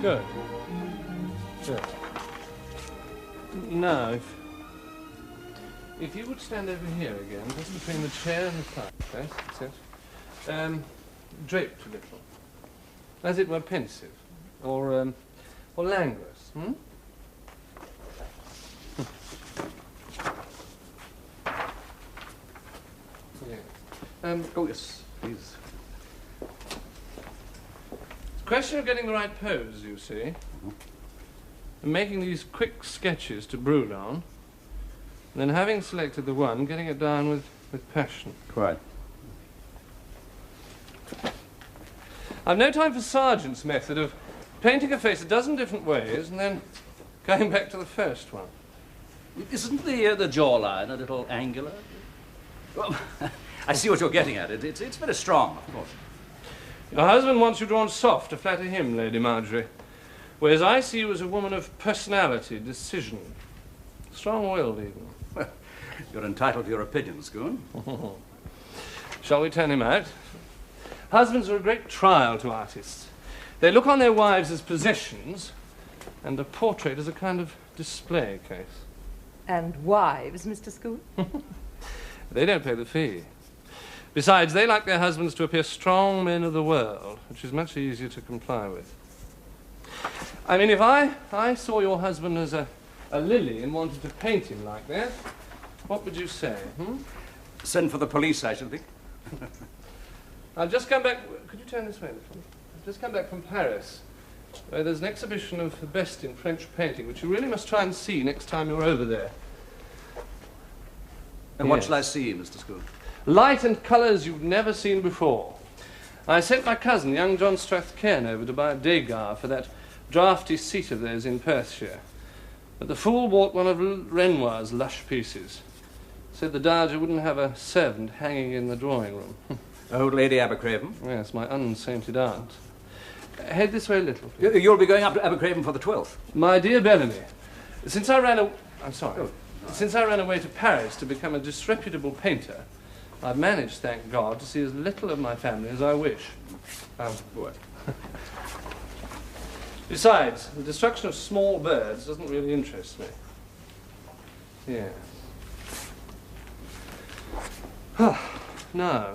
Good. Good. Now, if you would stand over here again, just between the chair and the fireplace, that's it. Draped a little. As it were pensive. Or languorous, hmm? Yeah. Oh, yes, please. It's a question of getting the right pose, you see. Mm-hmm. And making these quick sketches to brood on. And then having selected the one, getting it down with passion. Quite. I've no time for Sargent's method of painting a face a dozen different ways and then going back to the first one. Isn't the jawline a little angular? Well, I see what you're getting at. It's very strong, of course. Your husband wants you drawn soft to flatter him, Lady Marjorie, whereas I see you as a woman of personality, decision, strong-willed even. Well, you're entitled to your opinion, Scoon. Shall we turn him out? Husbands are a great trial to artists. They look on their wives as possessions, and a portrait as a kind of display case. And wives, Mr. Scoon? They don't pay the fee. Besides, they like their husbands to appear strong men of the world, which is much easier to comply with. I mean, if I saw your husband as a lily and wanted to paint him like that, what would you say, hmm? Send for the police, I should think. I've just come back... Could you turn this way a little? I've just come back from Paris, where there's an exhibition of the best in French painting, which you really must try and see next time you're over there. And what shall I see, Mr. Scoon? Light and colours you've never seen before. I sent my cousin, young John Strathcairn, over to buy a Degas for that draughty seat of theirs in Perthshire. But the fool bought one of Renoir's lush pieces. Said the Dowager wouldn't have a servant hanging in the drawing room. Old Lady Abercraven? Yes, my unsainted aunt. Head this way a little. You'll be going up to Abercraven for the 12th? My dear Bellamy, since I ran away to Paris to become a disreputable painter, I've managed, thank God, to see as little of my family as I wish. Boy. Besides, the destruction of small birds doesn't really interest me. Yeah. Now,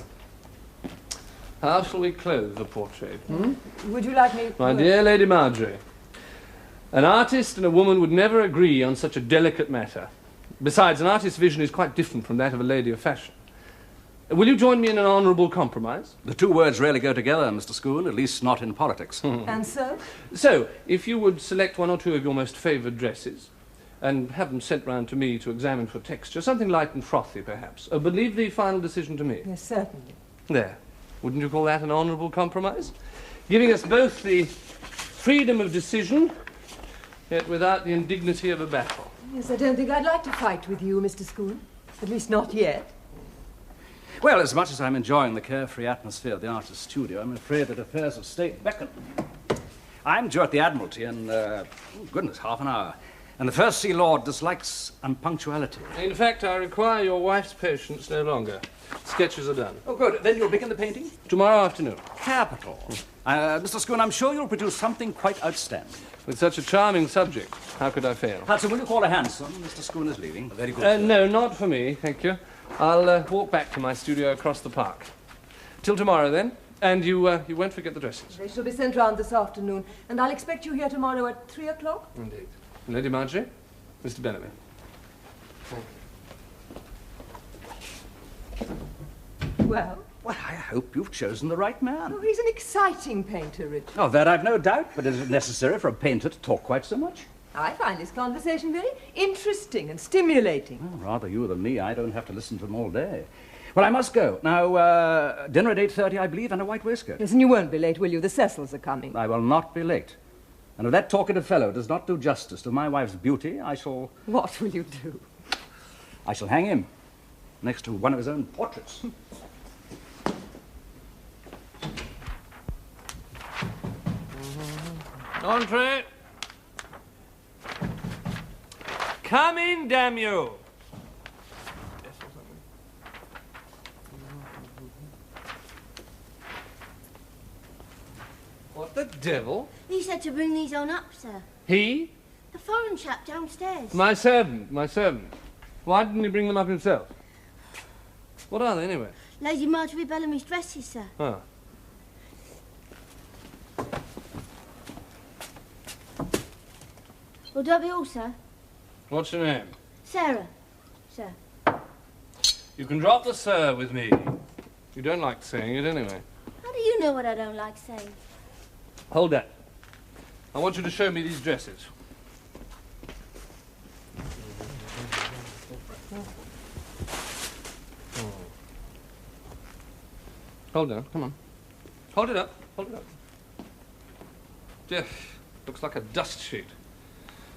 how shall we clothe the portrait? Hmm? Would you like me... My dear Lady Marjorie, an artist and a woman would never agree on such a delicate matter. Besides, an artist's vision is quite different from that of a lady of fashion. Will you join me in an honourable compromise? The two words rarely go together, Mr. Scoon, at least not in politics. And so? So, if you would select one or two of your most favoured dresses, and have them sent round to me to examine for texture, something light and frothy, perhaps, but leave the final decision to me. Yes, certainly. There. Wouldn't you call that an honourable compromise? Giving us both the freedom of decision, yet without the indignity of a battle. Yes, I don't think I'd like to fight with you, Mr. Scoon. At least not yet. Well, as much as I'm enjoying the carefree atmosphere of the artist's studio, I'm afraid that affairs of state beckon. I'm due at the Admiralty in, goodness, half an hour. And the First Sea Lord dislikes unpunctuality. In fact, I require your wife's patience no longer. Sketches are done. Oh, good. Then you'll begin the painting? Tomorrow afternoon. Capital. Mr. Scoon, I'm sure you'll produce something quite outstanding. With such a charming subject, how could I fail? Hudson, will you call a hansom? Mr. Scoon is leaving. Very good. No, not for me, thank you. I'll walk back to my studio across the park. Till tomorrow, then. And you won't forget the dresses. They shall be sent round this afternoon, and I'll expect you here tomorrow at 3 o'clock. Indeed. Lady Marjorie, Mr. Bellamy. Well? Well, I hope you've chosen the right man. Oh, he's an exciting painter, Richard. Oh, that I've no doubt, but is it necessary for a painter to talk quite so much? I find this conversation very interesting and stimulating. Oh, rather you than me. I don't have to listen to them all day. Well, I must go. Now, dinner at 8:30, I believe, and a white waistcoat. Yes, and you won't be late, will you? The Cecils are coming. I will not be late. And if that talkative fellow does not do justice to my wife's beauty, I shall... What will you do? I shall hang him next to one of his own portraits. Entree. Come in, damn you. What the devil? He said to bring these on up, sir. He? The foreign chap downstairs. My servant. Why didn't he bring them up himself? What are they, anyway? Lady Marjorie Bellamy's dresses, sir. Oh. Will that be all, sir? What's your name? Sarah, sir. You can drop the sir with me. You don't like saying it anyway. How do you know what I don't like saying? Hold that. I want you to show me these dresses. Hold on, come on. Hold it up. Jeff, looks like a dust sheet.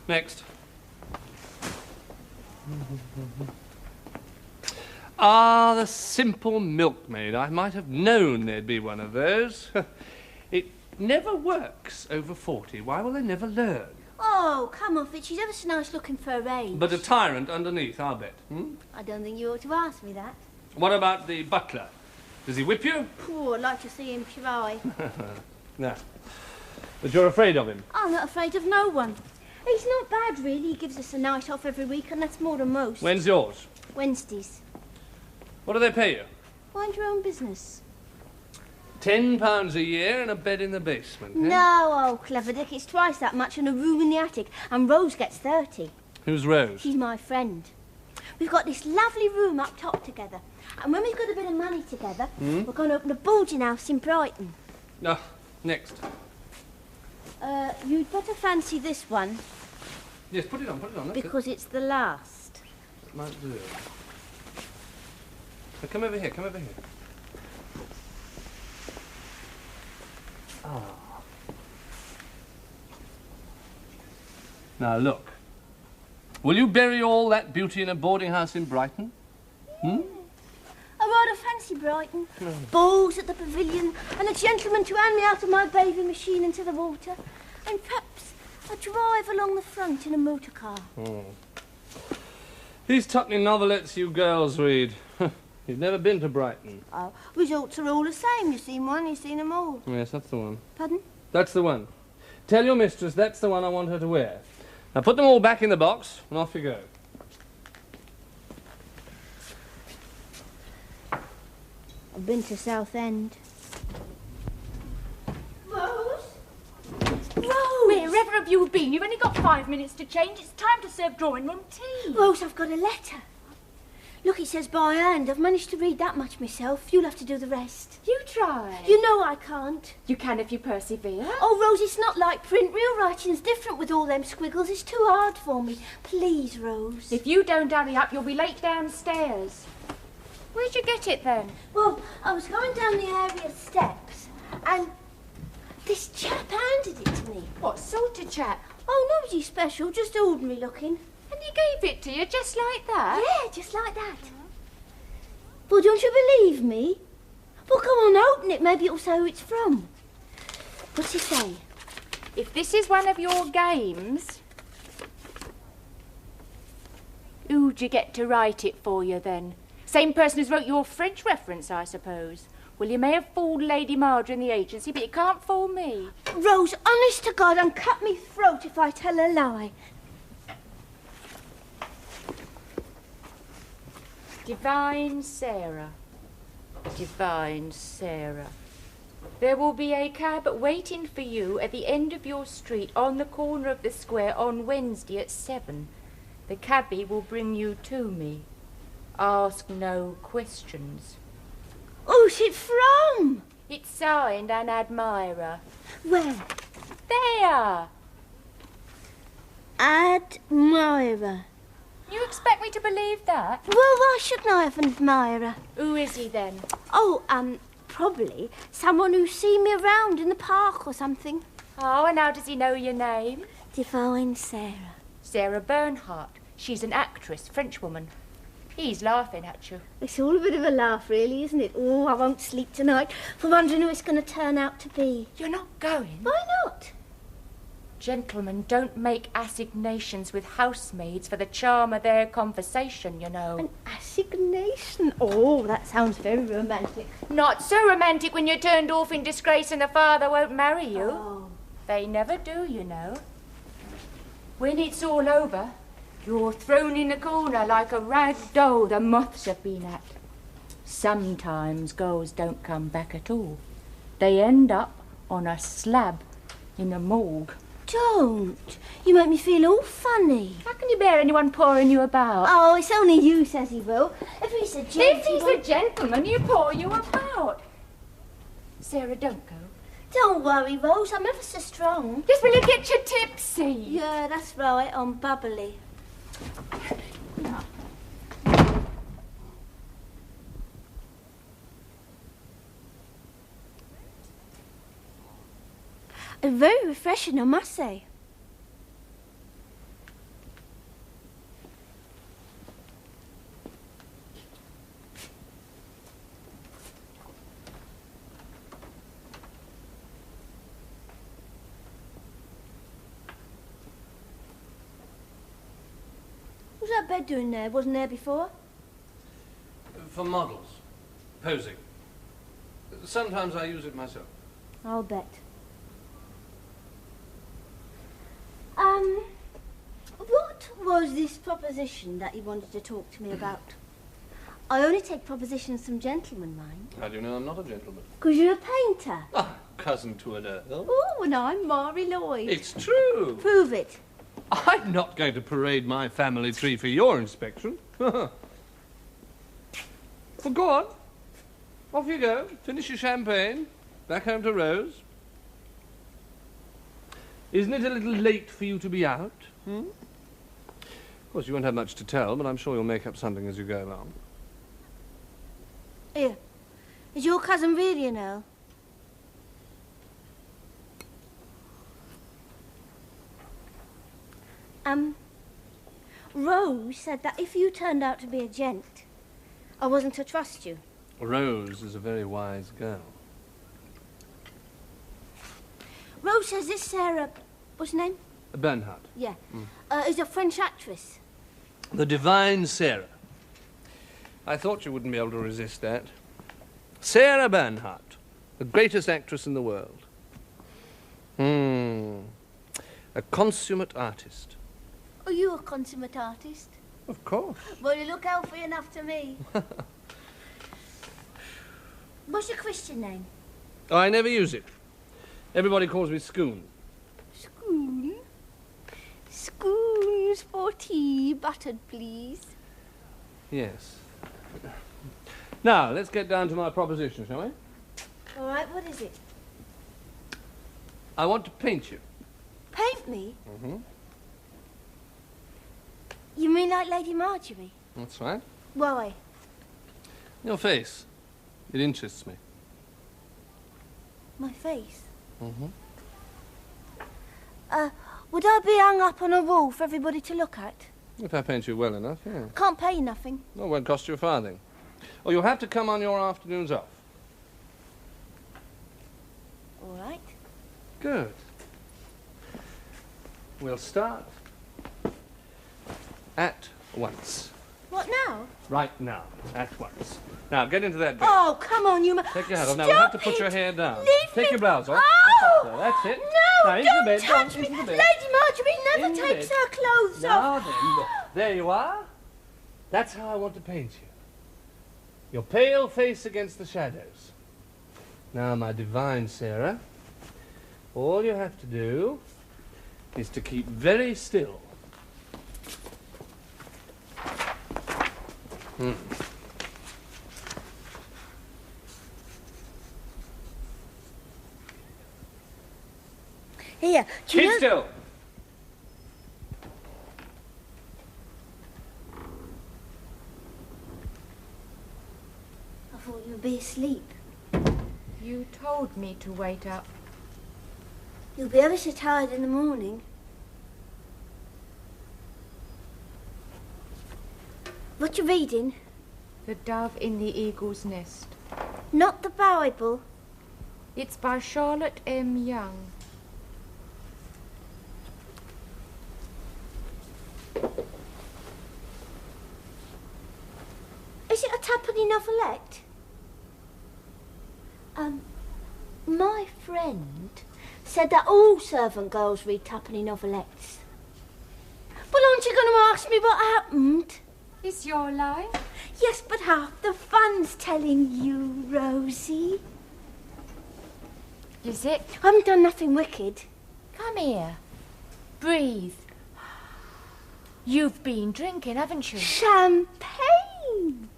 Next. Ah, the simple milkmaid. I might have known there'd be one of those. It never works over 40. Why will they never learn? Oh, come off it. She's ever so nice looking for her age. But a tyrant underneath, I'll bet. I don't think you ought to ask me that. What about the butler? Does he whip you? Oh, I'd like to see him try. No. But you're afraid of him? I'm not afraid of no one. He's not bad, really. He gives us a night off every week, and that's more than most. When's yours? Wednesdays. What do they pay you? Mind your own business. £10 a year and a bed in the basement, eh? No, old clever Dick. It's twice that much and a room in the attic. And Rose gets 30. Who's Rose? She's my friend. We've got this lovely room up top together. And when we've got a bit of money together, we're going to open a boarding house in Brighton. No, next. You'd better fancy this one. Yes, put it on, that's because it's the last. it. Might do. Now, come over here. Ah. Now, look. Will you bury all that beauty in a boarding house in Brighton? I rather fancy Brighton. Balls at the pavilion, and a gentleman to hand me out of my bathing machine into the water, and perhaps a drive along the front in a motor car. These tuckney novelettes you girls read. You've never been to Brighton. Oh, results are all the same. You've seen one, you've seen them all. Yes, that's the one. Pardon? That's the one. Tell your mistress that's the one I want her to wear. Now put them all back in the box, and off you go. I've been to Southend. Rose? Wherever have you been? You've only got 5 minutes to change. It's time to serve drawing room tea. Rose, I've got a letter. Look, it says by hand. I've managed to read that much myself. You'll have to do the rest. You try. You know I can't. You can if you persevere. Oh, Rose, it's not like print. Real writing's different with all them squiggles. It's too hard for me. Please, Rose. If you don't hurry up, you'll be late downstairs. Where'd you get it then? Well, I was going down the area steps, and this chap handed it to me. What sort of chap? Oh, nobody special, just ordinary looking. And he gave it to you just like that? Yeah, just like that. Well, don't you believe me? Well, come on, open it. Maybe it'll say who it's from. What's it say? If this is one of your games, who'd you get to write it for you then? Same person who's wrote your French reference, I suppose. Well, you may have fooled Lady Marjorie in the agency, but you can't fool me. Rose, honest to God, and cut me throat if I tell a lie. Divine Sarah. Divine Sarah. There will be a cab waiting for you at the end of your street on the corner of the square on Wednesday at 7. The cabby will bring you to me. Ask no questions. Who's it from? It's signed an admirer. Where? There! Admirer. You expect me to believe that? Well, why shouldn't I have an admirer? Who is he then? Oh, probably someone who's seen me around in the park or something. Oh, and how does he know your name? Divine Sarah. Sarah Bernhardt. She's an actress, Frenchwoman. He's laughing at you. It's all a bit of a laugh, really, isn't it? Oh, I won't sleep tonight for wondering who it's going to turn out to be. You're not going? Why not? Gentlemen don't make assignations with housemaids for the charm of their conversation, you know. An Resignation. Oh, that sounds very romantic. Not so romantic when you're turned off in disgrace and the father won't marry you. Oh. They never do, you know. When it's all over, you're thrown in a corner like a rag doll the moths have been at. Sometimes girls don't come back at all. They end up on a slab in a morgue. Don't. You make me feel all funny. How can you bear anyone pouring you about? Oh, it's only you, says he will. If he's a gentleman... If he's a gentleman, you pour you about. Sarah, don't go. Don't worry, Rose. I'm ever so strong. Just will you get your tipsy? Yeah, that's right. I'm bubbly. Very refreshing, I must say. What's that bed doing there? Wasn't there before? For models. Posing. Sometimes I use it myself. I'll bet. What was this proposition that you wanted to talk to me about? I only take propositions from gentlemen, mind. How do you know I'm not a gentleman? 'Cause you're a painter. Ah, cousin to an earl. Oh, and I'm Mary Lloyd. It's true. Prove it. I'm not going to parade my family tree for your inspection. Well, go on. Off you go. Finish your champagne. Back home to Rose. Isn't it a little late for you to be out? Of course, you won't have much to tell, but I'm sure you'll make up something as you go along. Here. Is your cousin really an earl? Rose said that if you turned out to be a gent, I wasn't to trust you. Rose is a very wise girl. Rose says this Sarah, what's her name? Bernhardt. Yeah. Is a French actress. The divine Sarah. I thought you wouldn't be able to resist that. Sarah Bernhardt, the greatest actress in the world. A consummate artist. Are you a consummate artist? Of course. Well, you look healthy enough to me. What's your Christian name? Oh, I never use it. Everybody calls me Scoon. Scoon? Scoons for tea, buttered, please. Yes. Now, let's get down to my proposition, shall we? All right, what is it? I want to paint you. Paint me? Mm-hmm. You mean like Lady Marjorie? That's right. Why? Your face. It interests me. My face? Mm-hmm. Would I be hung up on a wall for everybody to look at? If I paint you well enough, yeah. Can't pay nothing. No, it won't cost you a farthing. Or you'll have to come on your afternoons off. All right. Good. We'll start at once. What now? Right now. At once. Now, get into that bed. Oh, come on, you... Take your hat off. Now, we'll have to put your hair down. Leave Take me. your blouse off. Oh! That's it. No, Now, into the don't bed. touch Go on, me. into the bed. Lady Marjorie never In the takes bed. her clothes Now off. then, look. There you are. That's how I want to paint you. Your pale face against the shadows. Now, my divine Sarah, all you have to do is to keep very still. Here, do you Keep know... still. I thought you'd be asleep. You told me to wait up. You'll be ever so tired in the morning. What you reading? The Dove in the Eagle's Nest. Not the Bible. It's by Charlotte M. Young. Twopenny novelette? My friend said that all servant girls read twopenny novelettes. Well, aren't you going to ask me what happened? Is your line? Yes, but half the fun's telling you, Rosie. Is it? I haven't done nothing wicked. Come here. Breathe. You've been drinking, haven't you? Champagne!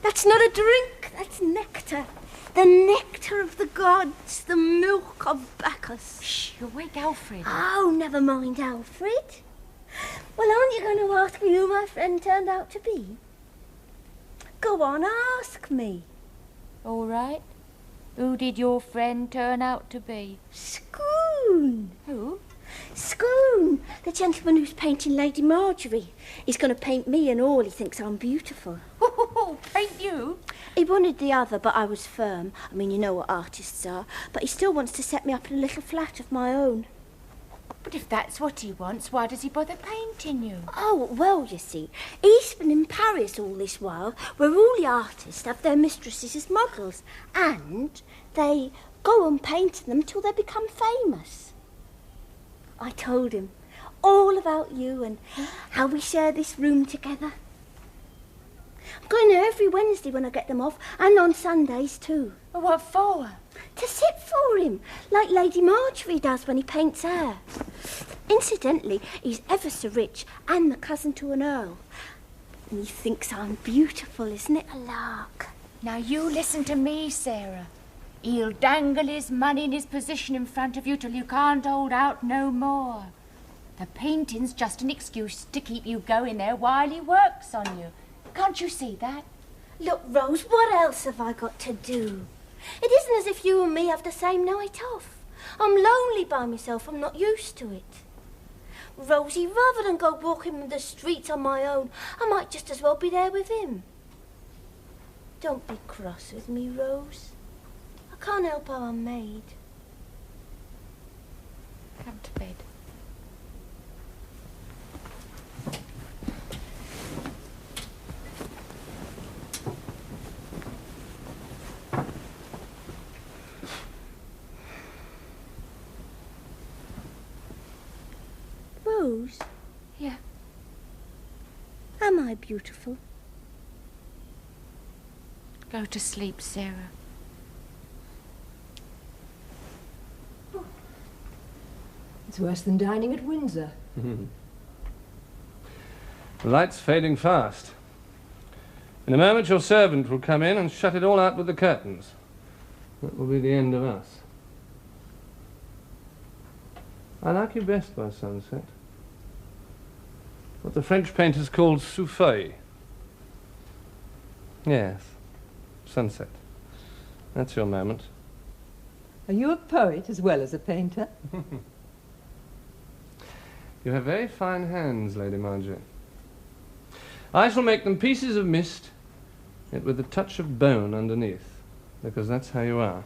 That's not a drink, that's nectar. The nectar of the gods, the milk of Bacchus. Shh, you'll wake Alfred. Oh, never mind, Alfred. Well, aren't you going to ask me who my friend turned out to be? Go on, ask me. All right. Who did your friend turn out to be? Scoon. Who? Scoon, the gentleman who's painting Lady Marjorie. He's going to paint me and all. He thinks I'm beautiful. Paint you? He wanted the other, but I was firm. I mean, you know what artists are. But he still wants to set me up in a little flat of my own. But if that's what he wants, why does he bother painting you? Oh, well, you see, he's been in Paris all this while, where all the artists have their mistresses as models, and they go on painting them till they become famous. I told him all about you and how we share this room together. I'm going there every Wednesday when I get them off, and on Sundays too. Well, what for? To sit for him, like Lady Marjorie does when he paints her. Incidentally, he's ever so rich and the cousin to an earl. And he thinks I'm beautiful, isn't it a lark? Now you listen to me, Sarah. He'll dangle his money and his position in front of you till you can't hold out no more. The painting's just an excuse to keep you going there while he works on you. Can't you see that? Look, Rose, what else have I got to do? It isn't as if you and me have the same night off. I'm lonely by myself. I'm not used to it. Rosie, rather than go walking the streets on my own, I might just as well be there with him. Don't be cross with me, Rose. I can't help how I'm made. Come to bed. Rose? Yeah. Am I beautiful? Go to sleep, Sarah. It's worse than dining at Windsor. The light's fading fast. In a moment your servant will come in and shut it all out with the curtains. That will be the end of us. I like you best by sunset. What the French painters called souffle. Yes, sunset. That's your moment. Are you a poet as well as a painter? You have very fine hands, Lady Marjorie. I shall make them pieces of mist, yet with a touch of bone underneath, because that's how you are.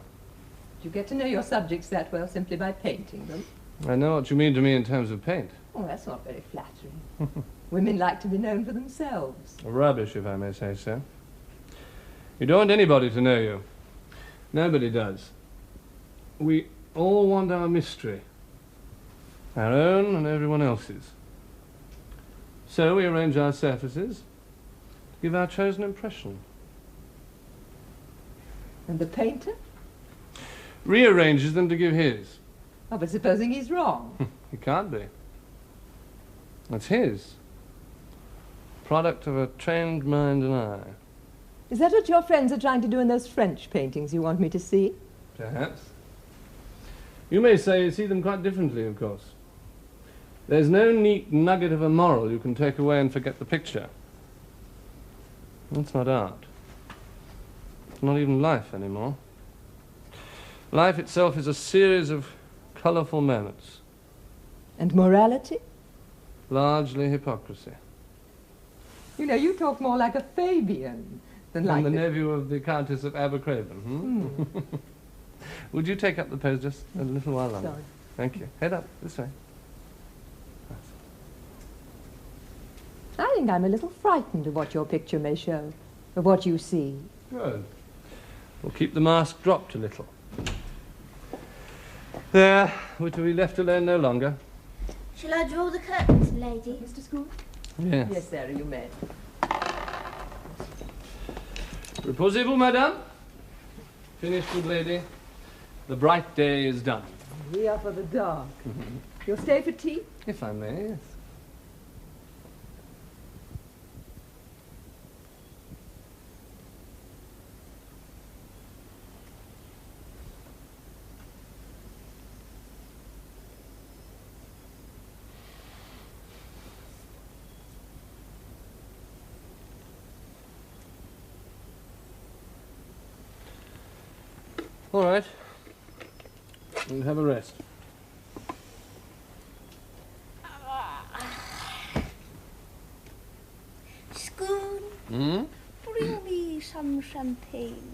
You get to know your subjects that well simply by painting them. I know what you mean to me in terms of paint. Oh, that's not very flattering. Women like to be known for themselves. Rubbish, if I may say so. You don't want anybody to know you. Nobody does. We all want our mystery. Our own and everyone else's. So we arrange our surfaces to give our chosen impression. And the painter? Rearranges them to give his. Oh, but supposing he's wrong? He can't be. It's his. Product of a trained mind and eye. Is that what your friends are trying to do in those French paintings you want me to see? Perhaps. You may say you see them quite differently, of course. There's no neat nugget of a moral you can take away and forget the picture. That's not art. It's not even life anymore. Life itself is a series of colourful moments. And morality? Largely hypocrisy. You know, you talk more like a Fabian than like And the nephew of the Countess of Abercraven, Would you take up the pose just a little while longer? Sorry. Thank you. Head up, this way. I think I'm a little frightened of what your picture may show. of what you see. Good. We'll keep the mask dropped a little. There, we're to be left alone no longer. Shall I draw the curtains, lady? Mr. School? Yes. Yes, Sarah, you may. Reposez-vous, madame. Finished, good lady. The bright day is done. We are for the dark. You'll stay for tea? If I may, yes. All right. We'll have a rest. Spoon, bring me some champagne.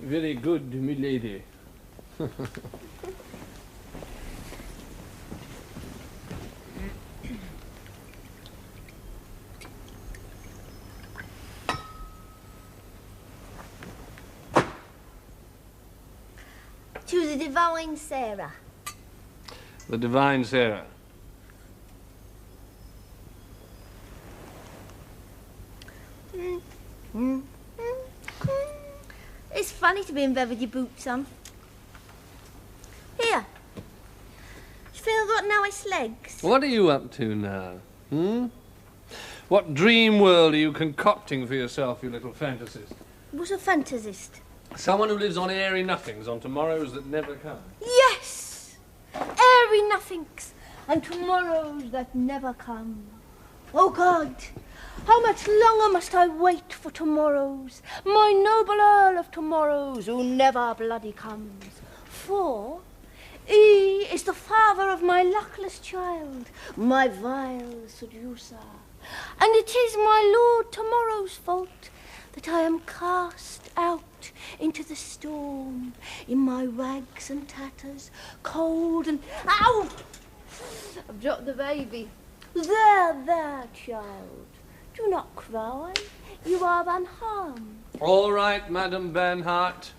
Very good, milady. To the divine Sarah. The divine Sarah. It's funny to be in bed with your boots on. Here. You feel I've got nice legs? What are you up to now? What dream world are you concocting for yourself, you little fantasist? What's a fantasist? Someone who lives on airy nothings, on tomorrows that never come. Yes! Airy nothings and tomorrows that never come. Oh God, how much longer must I wait for tomorrows, my noble Earl of tomorrows who never bloody comes? For he is the father of my luckless child, my vile seducer, and it is my Lord Tomorrow's fault that I am cast out into the storm in my rags and tatters, cold and... Ow! I've dropped the baby. There, child. Do not cry. You are unharmed. All right, Madam Bernhardt.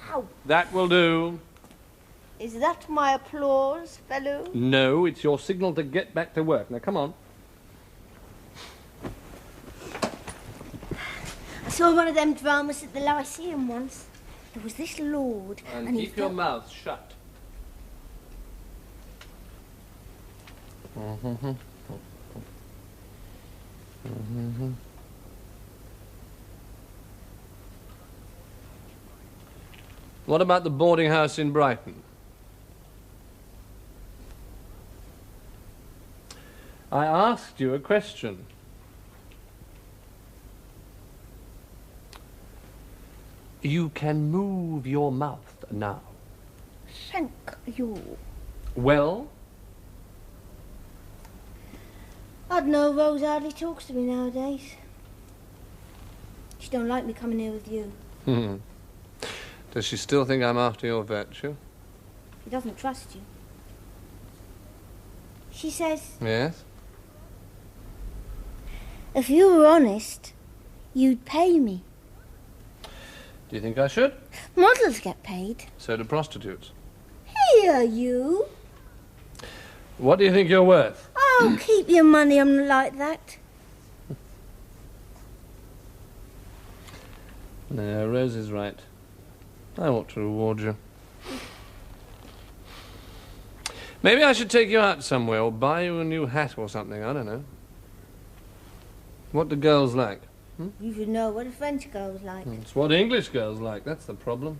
Ow! That will do. Is that my applause, fellow? No, it's your signal to get back to work. Now, come on. I saw one of them dramas at the Lyceum once. There was this lord, And he keep your felt- mouth shut. What about the boarding house in Brighton? I asked you a question. You can move your mouth now. Thank you. Well, I don't know, Rose hardly talks to me nowadays. She don't like me coming here with you. does she still think I'm after your virtue? She doesn't trust you. She says, Yes? if you were honest, you'd pay me. Do you think I should? Models get paid. So do prostitutes. Here, you. What do you think you're worth? Oh, keep your money, I'm not like that. No, Rose is right. I ought to reward you. Maybe I should take you out somewhere or buy you a new hat or something. I don't know. What do girls like? You should know what a French girl's like. It's what English girls like. That's the problem.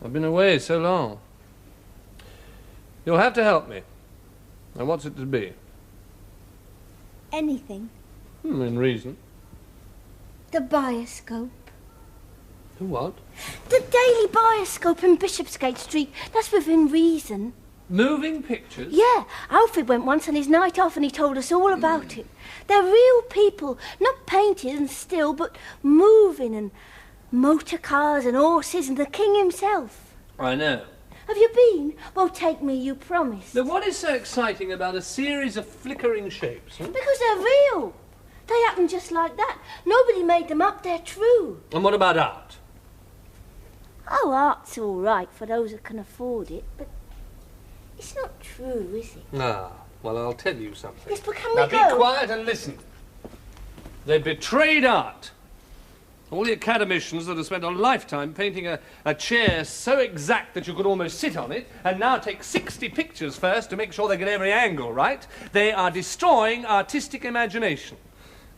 I've been away so long. You'll have to help me. Now, what's it to be? Anything. In reason. The Bioscope. The what? The Daily Bioscope in Bishopsgate Street. That's within reason. Moving pictures? Yeah, Alfred went once on his night off and he told us all about it. They're real people, not painted and still, but moving, and motor cars and horses and the king himself. I know. Have you been? Well, take me, you promised. Now, what is so exciting about a series of flickering shapes? Because they're real. They happen just like that. Nobody made them up, they're true. And what about art? Oh, art's all right for those that can afford it, but it's not true, is it? Ah, well, I'll tell you something. Yes, but can now we go? be quiet and listen. They betrayed art. All the academicians that have spent a lifetime painting a chair so exact that you could almost sit on it, and now take 60 pictures first to make sure they get every angle right, they are destroying artistic imagination.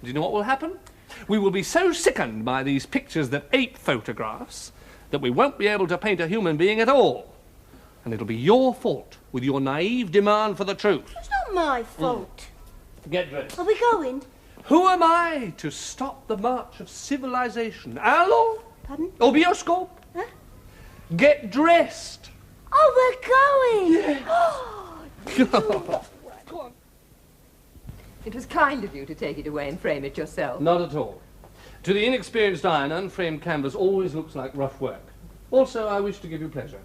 Do you know what will happen? We will be so sickened by these pictures that ape photographs that we won't be able to paint a human being at all. And it'll be your fault, with your naive demand for the truth. It's not my fault. Get dressed. Are we going? Who am I to stop the march of civilization? Allo? Pardon? Obioscope? Huh? Get dressed. Oh, we're going! It was kind of you to take it away and frame it yourself. Not at all. To the inexperienced eye, an unframed canvas always looks like rough work. Also, I wish to give you pleasure.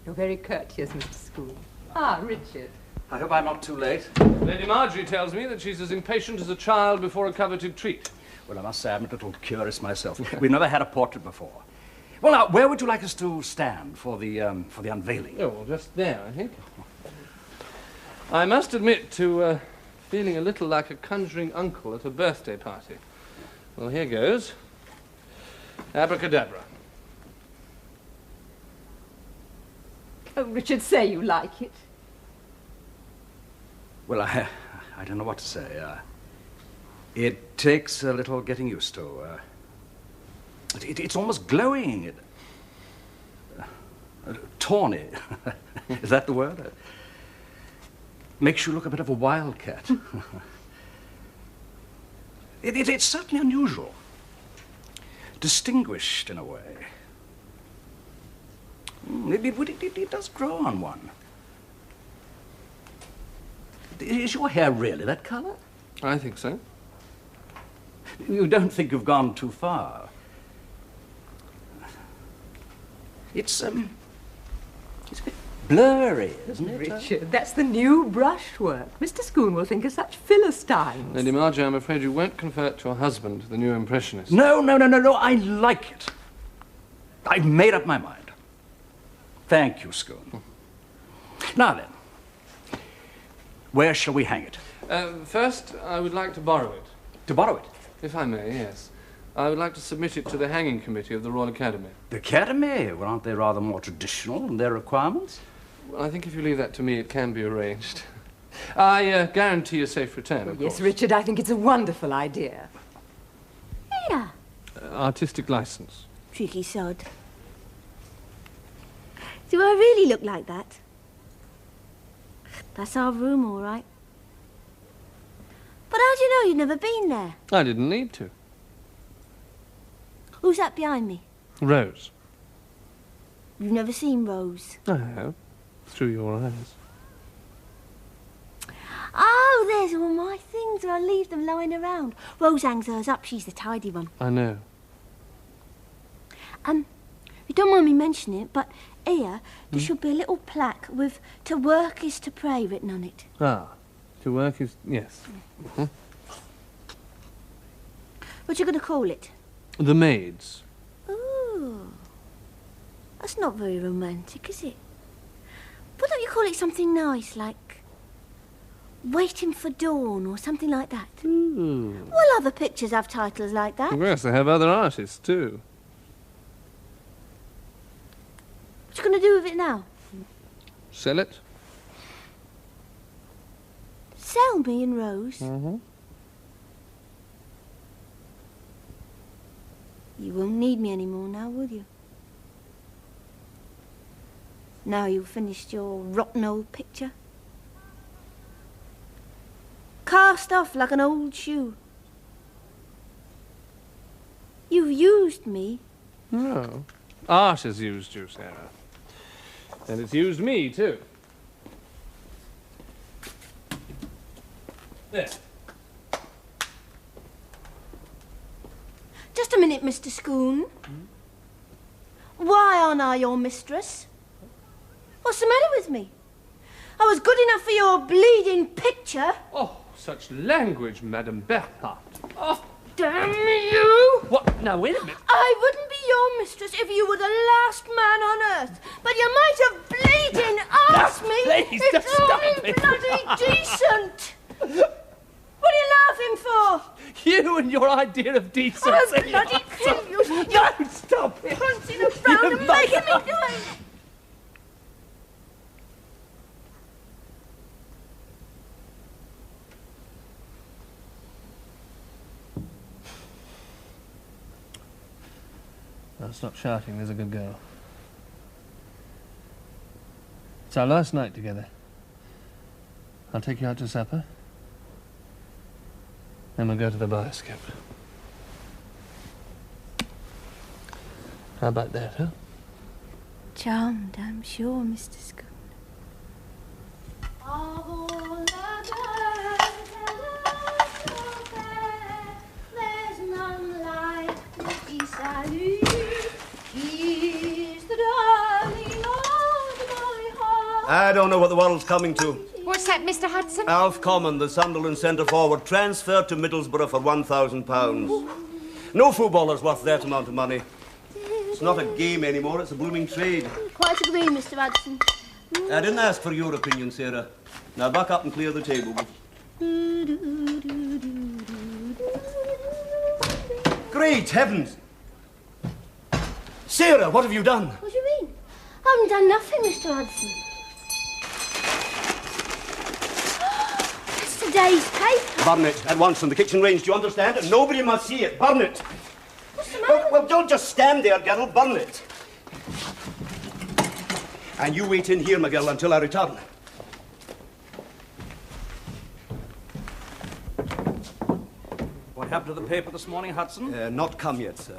You're very courteous, Mr. School. Ah, Richard. I hope I'm not too late. Lady Marjorie tells me that she's as impatient as a child before a coveted treat. Well, I must say I'm a little curious myself. We've never had a portrait before. Well, now, where would you like us to stand for the unveiling? Oh, well, just there, I think. I must admit to feeling a little like a conjuring uncle at a birthday party. Well, here goes. Abracadabra. Oh, Richard, say you like it. Well, I don't know what to say. It takes a little getting used to. It's almost glowing. Tawny. Is that the word? Makes you look a bit of a wildcat. It's certainly unusual. Distinguished in a way. It does grow on one. Is your hair really that colour? I think so. You don't think you've gone too far? It's a bit blurry, isn't it? Richard, that's the new brushwork. Mr. Schoon will think of such Philistines. Lady Marjorie, I'm afraid you won't convert your husband to the new impressionist. No, I like it. I've made up my mind. Thank you, Schoon. Now then, where shall we hang it? First, I would like to borrow it. To borrow it? If I may, yes. I would like to submit it to the hanging committee of the Royal Academy. The Academy? Well, aren't they rather more traditional in their requirements? Well, I think if you leave that to me, it can be arranged. I guarantee a safe return, of Yes, course. Richard, I think it's a wonderful idea. Yeah. Artistic license. Tricky sod. Do I really look like that? That's our room, all right. But how do you know you've never been there? I didn't need to. Who's that behind me? Rose. You've never seen Rose. I have. Through your eyes. Oh, there's all my things. I leave them lying around. Rose hangs hers up. She's the tidy one. I know. You don't mind me mentioning it, but here there should be a little plaque with "To work is to pray" written on it. Ah. To work is... yes. Mm-hmm. What you going to call it? The Maids. Ooh. That's not very romantic, is it? Why don't you call it something nice, like Waiting for Dawn or something like that? Ooh. Well, other pictures have titles like that. Yes, they have other artists, too. What you going to do with it now? Sell it? Sell me and Rose? Mm-hmm. You won't need me anymore now, will you? Now you've finished your rotten old picture? Cast off like an old shoe. You've used me. No. Art has used you, Sarah. And it's used me, too. There. Just a minute, Mr. Schoon. Why aren't I your mistress? What's the matter with me? I was good enough for your bleeding picture. Oh, such language, Madame Berthat. Oh. Damn you! What? Now, wait a minute. I wouldn't be your mistress if you were the last man on earth. But you might have bleeding asked me. Please, it's just stop only it. bloody decent. What are you laughing for? You and your idea of decency. I'll bloody kill you. Don't stop it. Prancing around and making me do it. Now, stop shouting. There's a good girl. It's our last night together. I'll take you out to supper. Then we'll go to the bioscope. How about that, huh? Charmed, I'm sure, Mr. Scone. There's none like Mr. Sally. He's the darling of my heart. I don't know what the world's coming to. What's that, Mr. Hudson? Alf Common, the Sunderland centre-forward, transferred to Middlesbrough for £1,000. No footballer's worth that amount of money. It's not a game anymore, it's a blooming trade. Quite agree, Mr. Hudson. I didn't ask for your opinion, Sarah. Now back up and clear the table. Great heavens! Sarah, what have you done? What do you mean? I haven't done nothing, Mr. Hudson. That's today's paper. Burn it at once on the kitchen range, do you understand? And nobody must see it. Burn it. What's the matter? Well, don't just stand there, girl. Burn it. And you wait in here, my girl, until I return. What happened to the paper this morning, Hudson? Not come yet, sir.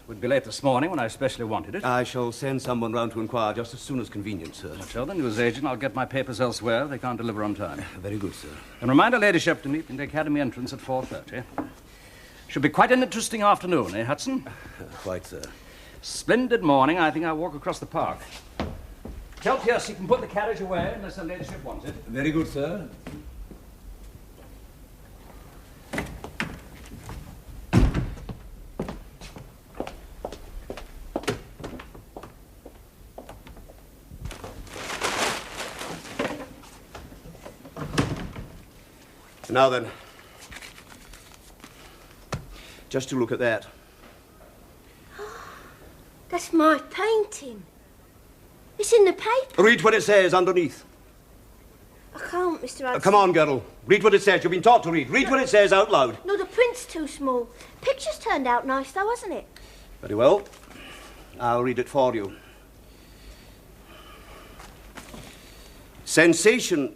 Would be late this morning when I especially wanted it. I shall send someone round to inquire just as soon as convenient, sir. Tell the newsagent I'll get my papers elsewhere. They can't deliver on time. Very good, sir. And remind her ladyship to meet me at the Academy entrance at 4:30. Should be quite an interesting afternoon, eh, Hudson? Quite, sir. Splendid morning. I think I'll walk across the park. Tell Pierce you can put the carriage away unless her ladyship wants it. Very good, sir. Now then, just to look at that. That's my painting. It's in the paper. Read what it says underneath. I can't, Mr. Hudson. Come on, girl. Read what it says. You've been taught to read. Read what it says out loud. No, the print's too small. Picture's turned out nice, though, hasn't it? Very well. I'll read it for you. Sensation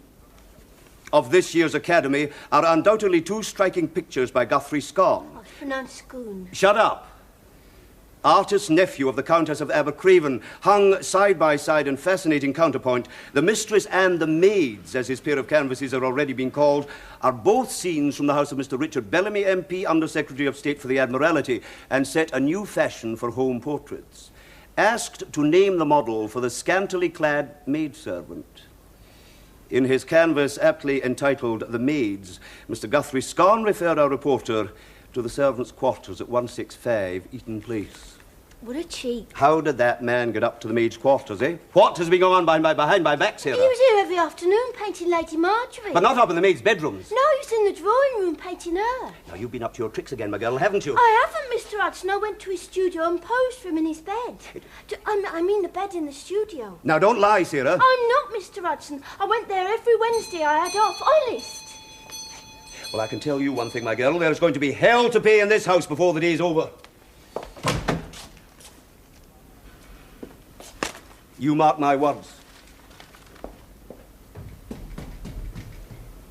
of this year's Academy are undoubtedly two striking pictures by Guthrie Scone. Oh, it's pronounced Scoon. Shut up. Artist nephew of the Countess of Abercraven, hung side by side in fascinating counterpoint, The Mistress and the Maids, as his pair of canvases are already being called, are both scenes from the house of Mr. Richard Bellamy, MP, Under Secretary of State for the Admiralty, and set a new fashion for home portraits. Asked to name the model for the scantily clad maidservant. In his canvas aptly entitled The Maids, Mr. Guthrie Scone referred our reporter to the servants' quarters at 165 Eaton Place. What a cheek. How did that man get up to the maids' quarters, eh? What has been going on behind my back, Sarah? He was here every afternoon painting Lady Marjorie. But not up in the maids' bedrooms. No, he was in the drawing room painting her. Now, you've been up to your tricks again, my girl, haven't you? I haven't, Mr. Hudson. I went to his studio and posed for him in his bed. I mean the bed in the studio. Now, don't lie, Sarah. I'm not, Mr. Hudson. I went there every Wednesday I had off. Honest. Well, I can tell you one thing, my girl. There's going to be hell to pay in this house before the day's over. You mark my words.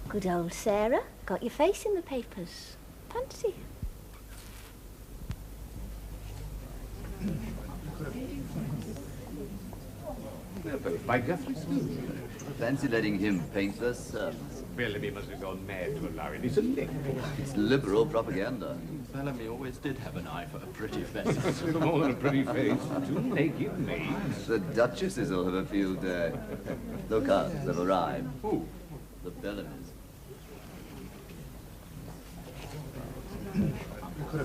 Good old Sarah. Got your face in the papers. Fancy. By Guthrie Scone. Fancy letting him paint the servants. Bellamy must have gone mad to allow it. It's a lick. It's liberal propaganda. Bellamy always did have an eye for a pretty face. It's little more than a pretty face. Two naked maids. The Duchesses will have a field day. Look up, they've arrived. Who? The Bellamys. You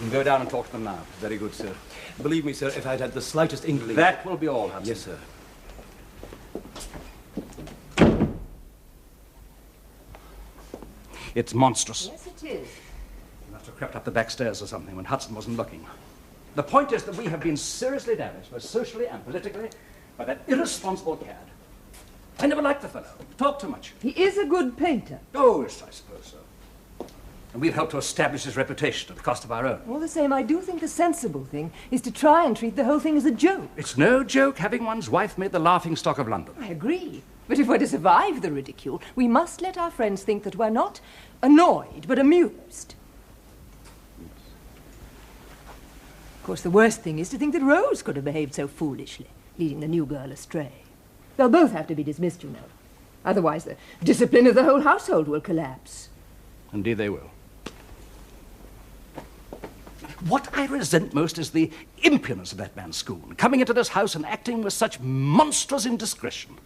can go down and talk to them now. Very good, sir. Believe me, sir, if I'd had the slightest inkling... That will be all, Hudson. Yes, sir. It's monstrous. Yes, it is. You must have crept up the back stairs or something when Hudson wasn't looking. The point is that we have been seriously damaged, both socially and politically, by that irresponsible cad. I never liked the fellow. Talked too much. He is a good painter. Oh, yes, I suppose so. And we've helped to establish his reputation at the cost of our own. All the same, I do think the sensible thing is to try and treat the whole thing as a joke. It's no joke having one's wife made the laughingstock of London. I agree. But if we're to survive the ridicule, we must let our friends think that we're not annoyed, but amused. Of course, the worst thing is to think that Rose could have behaved so foolishly, leading the new girl astray. They'll both have to be dismissed, you know. Otherwise, the discipline of the whole household will collapse. Indeed they will. What I resent most is the impudence of that man Schoon, coming into this house and acting with such monstrous indiscretion.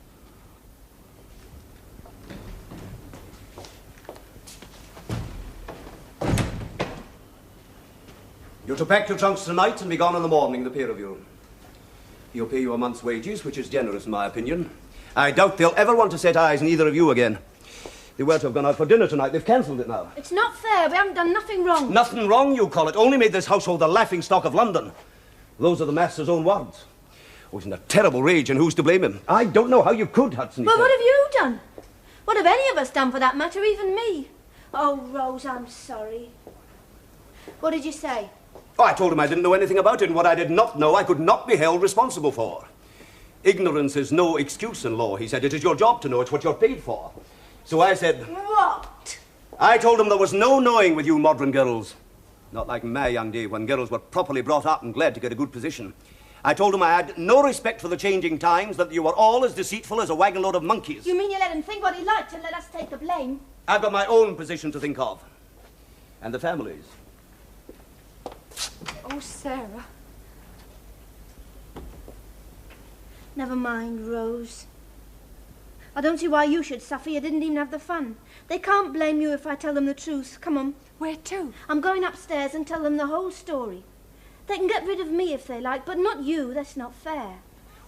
You're to pack your trunks tonight and be gone in the morning, the pair of you. He'll pay you a month's wages, which is generous in my opinion. I doubt they'll ever want to set eyes on either of you again. They were to have gone out for dinner tonight. They've cancelled it now. It's not fair. We haven't done nothing wrong. Nothing wrong, you call it. Only made this household the laughingstock of London. Those are the master's own words. Oh, he's in a terrible rage, and who's to blame him? I don't know how you could, Hudson. Well, what have you done? What have any of us done, for that matter, even me? Oh, Rose, I'm sorry. What did you say? Oh, I told him I didn't know anything about it, and what I did not know I could not be held responsible for. Ignorance is no excuse in law, he said. It is your job to know. It's what you're paid for. So I said... What? I told him there was no knowing with you modern girls. Not like my young day, when girls were properly brought up and glad to get a good position. I told him I had no respect for the changing times, that you were all as deceitful as a wagon load of monkeys. You mean you let him think what he liked and let us take the blame? I've got my own position to think of. And the families. Oh, Sarah. Never mind, Rose. I don't see why you should suffer. You didn't even have the fun. They can't blame you if I tell them the truth. Come on. Where to? I'm going upstairs and tell them the whole story. They can get rid of me if they like, but not you. That's not fair.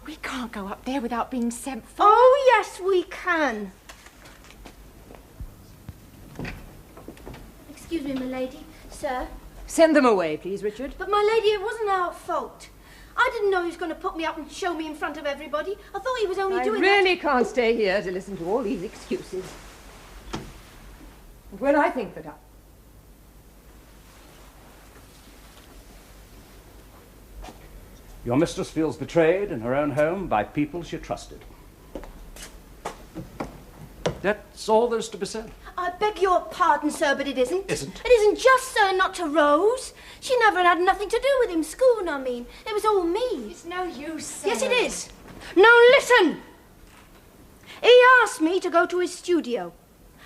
We can't go up there without being sent for. Oh, yes, we can. Excuse me, my lady. Sir. Send them away, please, Richard. But, my lady, it wasn't our fault. I didn't know he was going to put me up and show me in front of everybody. I thought he was only doing that. I really can't stay here to listen to all these excuses. And when I think that Your mistress feels betrayed in her own home by people she trusted. That's all there's to be said. I beg your pardon, sir, but it isn't. Isn't? It isn't just, sir, not to Rose. She never had nothing to do with him. Schoon, I mean. It was all me. It's no use, Sarah. Yes, it is. Now, listen. He asked me to go to his studio.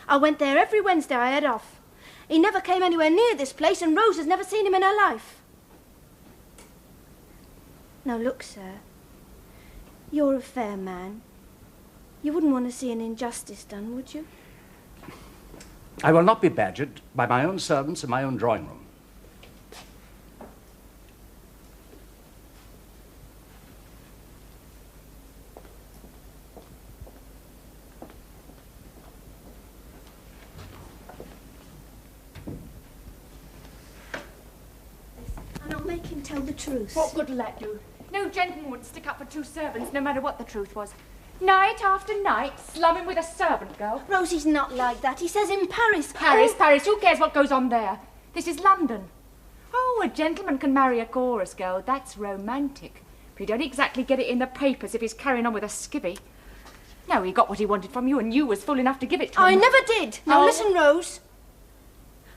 I went there every Wednesday I had off. He never came anywhere near this place, and Rose has never seen him in her life. Now, look, sir. You're a fair man. You wouldn't want to see an injustice done, would you? I will not be badgered by my own servants in my own drawing room. And I'll make him tell the truth. What good will that do? No gentleman would stick up for two servants, no matter what the truth was. Night after night, slumming with a servant girl. Rosie's not like that. He says in Paris. Paris, Paris, who cares what goes on there? This is London. Oh, a gentleman can marry a chorus girl. That's romantic. But you don't exactly get it in the papers if he's carrying on with a skivvy. No, he got what he wanted from you, and you was fool enough to give it to him. I never did. Now Oh. listen, Rose.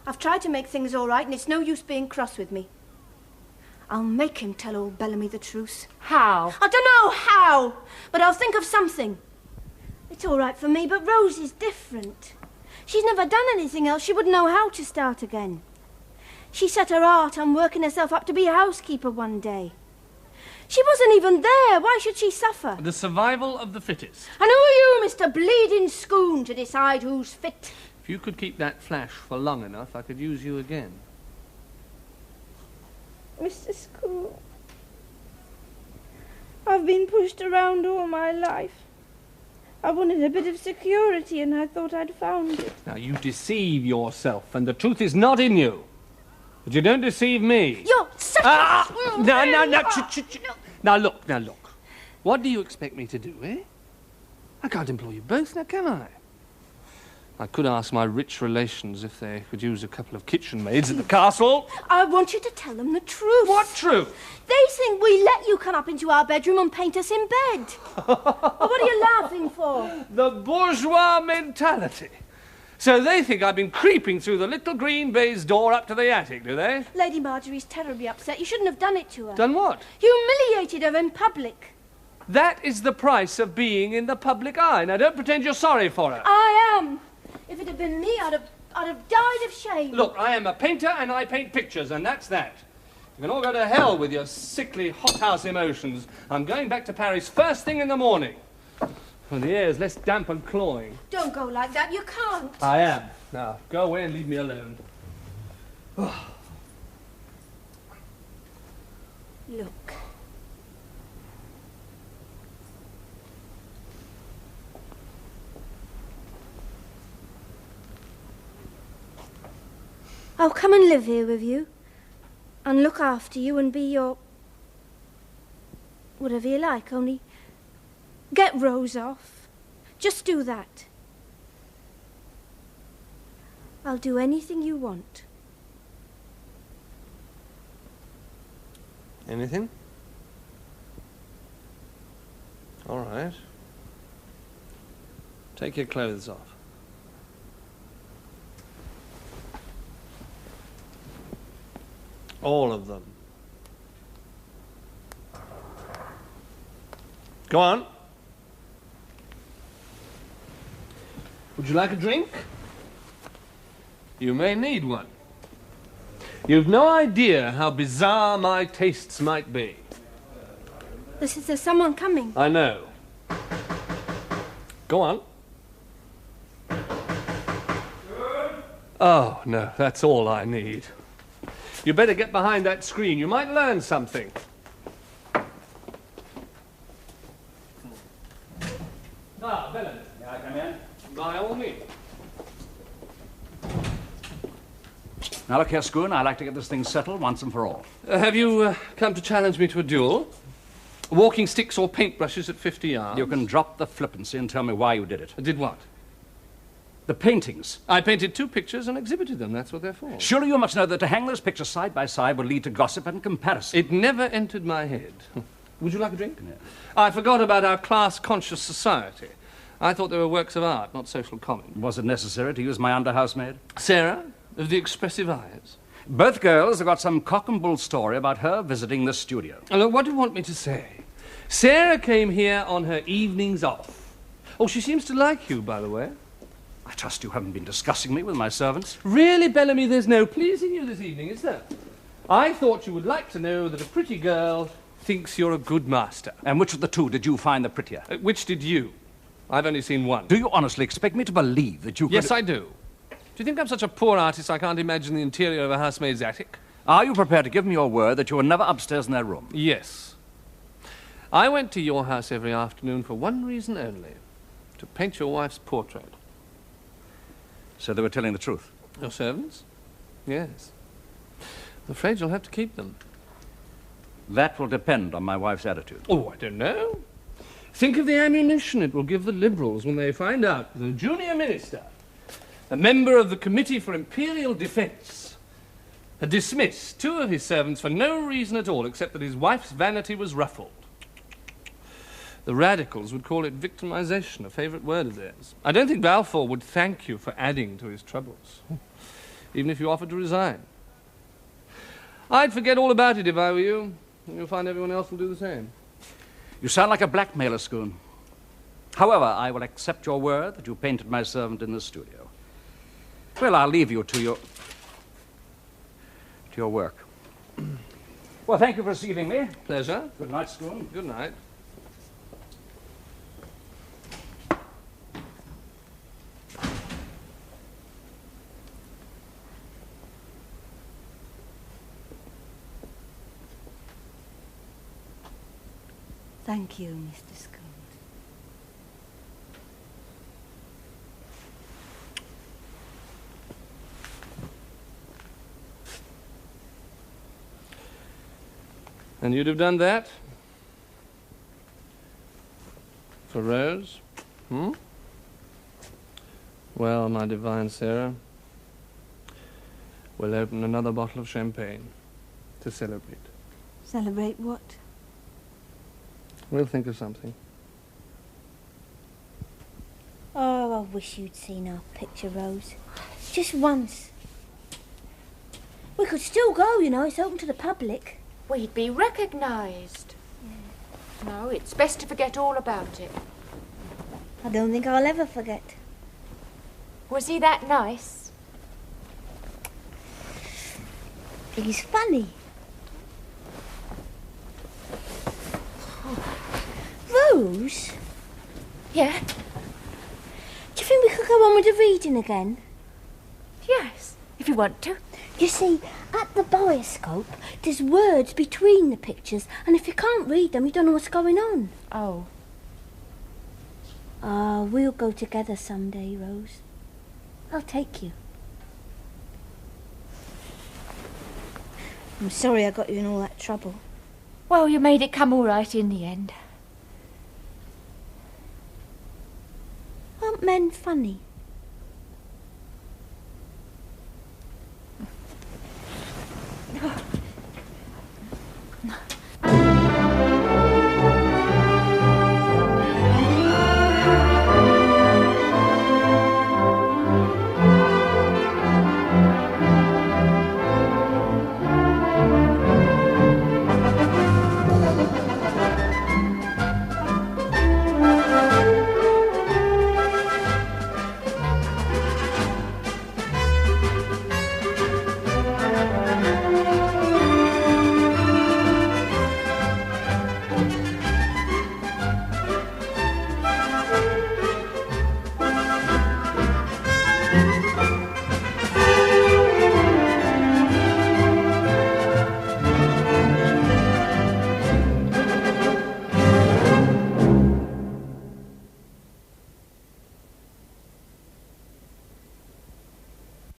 I've tried to make things all right, and it's no use being cross with me. I'll make him tell old Bellamy the truth. How? I don't know how, but I'll think of something. It's all right for me, but Rose is different. She's never done anything else. She wouldn't know how to start again. She set her heart on working herself up to be a housekeeper one day. She wasn't even there. Why should she suffer? The survival of the fittest. And who are you, Mr. Bleeding Scoon, to decide who's fit? If you could keep that flash for long enough, I could use you again. Mr. Scoon, I've been pushed around all my life. I wanted a bit of security and I thought I'd found it. Now, you deceive yourself, and the truth is not in you. But you don't deceive me. You're such a... Now, look. What do you expect me to do, eh? I can't employ you both, now can I? I could ask my rich relations if they could use a couple of kitchen maids at the castle. I want you to tell them the truth. What truth? They think we let you come up into our bedroom and paint us in bed. What are you laughing for? The bourgeois mentality. So they think I've been creeping through the little green baize door up to the attic, do they? Lady Marjorie's terribly upset. You shouldn't have done it to her. Done what? Humiliated her in public. That is the price of being in the public eye. Now, don't pretend you're sorry for her. I am. If it had been me, I'd have died of shame. Look, I am a painter and I paint pictures, and that's that. You can all go to hell with your sickly hothouse emotions. I'm going back to Paris first thing in the morning. When the air is less damp and cloying. Don't go like that. You can't. I am. Now, go away and leave me alone. Look. I'll come and live here with you and look after you and be your... whatever you like, only get Rose off. Just do that. I'll do anything you want. Anything? All right. Take your clothes off. All of them. Go on. Would you like a drink? You may need one. You've no idea how bizarre my tastes might be. There's someone coming. I know. Go on. Oh, no, that's all I need. You better get behind that screen. You might learn something. Ah, Bellamy. May I come in? By all means. Now look here, Scoon, I'd like to get this thing settled once and for all. Have you come to challenge me to a duel? Walking sticks or paintbrushes at 50 yards? You can drop the flippancy and tell me why you did it. Did what? The paintings. I painted 2 pictures and exhibited them. That's what they're for. Surely you must know that to hang those pictures side by side would lead to gossip and comparison. It never entered my head. Would you like a drink? Yeah. I forgot about our class-conscious society. I thought they were works of art, not social comment. Was it necessary to use my under-housemaid? Sarah, of the expressive eyes. Both girls have got some cock and bull story about her visiting the studio. Look, what do you want me to say? Sarah came here on her evenings off. Oh, she seems to like you, by the way. I trust you haven't been discussing me with my servants. Really, Bellamy, there's no pleasing you this evening, is there? I thought you would like to know that a pretty girl thinks you're a good master. And which of the two did you find the prettier? Which did you? I've only seen one. Do you honestly expect me to believe that you could... Yes, I do. Do you think I'm such a poor artist I can't imagine the interior of a housemaid's attic? Are you prepared to give me your word that you were never upstairs in their room? Yes. I went to your house every afternoon for one reason only. To paint your wife's portrait. So they were telling the truth? Your servants? Yes. I'm afraid you'll have to keep them. That will depend on my wife's attitude. Oh, I don't know. Think of the ammunition it will give the Liberals when they find out that the junior minister, a member of the Committee for Imperial Defence, had dismissed 2 of his servants for no reason at all except that his wife's vanity was ruffled. The radicals would call it victimization, a favourite word of theirs. I don't think Balfour would thank you for adding to his troubles, even if you offered to resign. I'd forget all about it if I were you. You'll find everyone else will do the same. You sound like a blackmailer, Scoon. However, I will accept your word that you painted my servant in the studio. Well, I'll leave you to your work. Well, thank you for receiving me. Pleasure. Good night, Scoon. Good night. Thank you, Mr. Scoon. And you'd have done that? For Rose? Well, my divine Sarah, we'll open another bottle of champagne to celebrate. Celebrate what? We'll think of something. Oh, I wish you'd seen our picture, Rose. Just once. We could still go, you know. It's open to the public. We'd be recognised. No, it's best to forget all about it. I don't think I'll ever forget. Was he that nice? He's funny. Rose? Yeah? Do you think we could go on with the reading again? Yes, if you want to. You see, at the bioscope, there's words between the pictures, and if you can't read them, you don't know what's going on. Oh. We'll go together someday, Rose. I'll take you. I'm sorry I got you in all that trouble. Well, you made it come all right in the end. Aren't men funny?